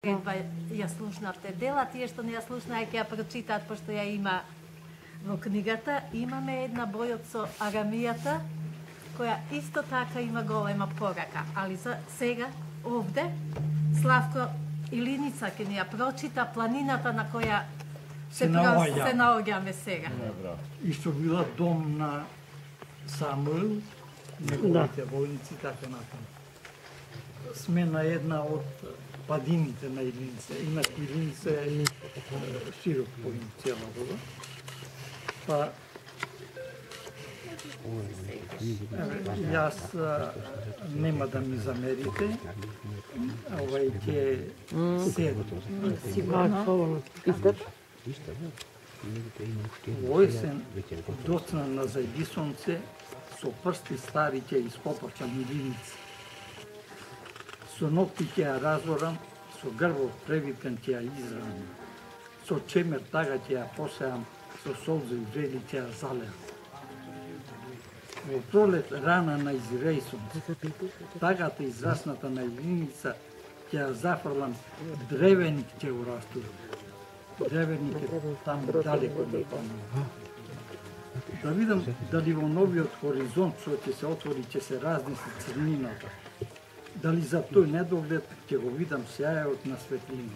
Ја слушнавте дела, тие што не ја слушнаа ќе ја прочитаат, пошто ја има во книгата. Имаме една бојот со Арамијата, која исто така има голема порака, али за сега овде Славко Илиница ќе ни ја прочита планината на која се наоѓаме сега. И што била дом на Самуил, неговите војници, така натаму. Сме на една од падините на Илиница. Инаку Илиница е широк поим цела вода. Па јас нема да ми замерите, овај ќе седи. Војсен доцна на зајди сонце, со прсти стари ќе ископачам Илиница. Со ногти ќе ја разорам, со грбов превитен ќе ја изранам. Со чемер тага ќе ја посеам, со солзи и врели ќе ја залеам. Во пролет рана на изгреј сонце, тагата израсната на Илиница ќе ја зафрлам, древеник ќе го растурам. Древеник е таму далеко на паму. Да видам дали во новиот хоризонт што ќе се отвори, ќе се разнеси црнината. Дали за тој недоглед ќе го видам сјајот на светлина.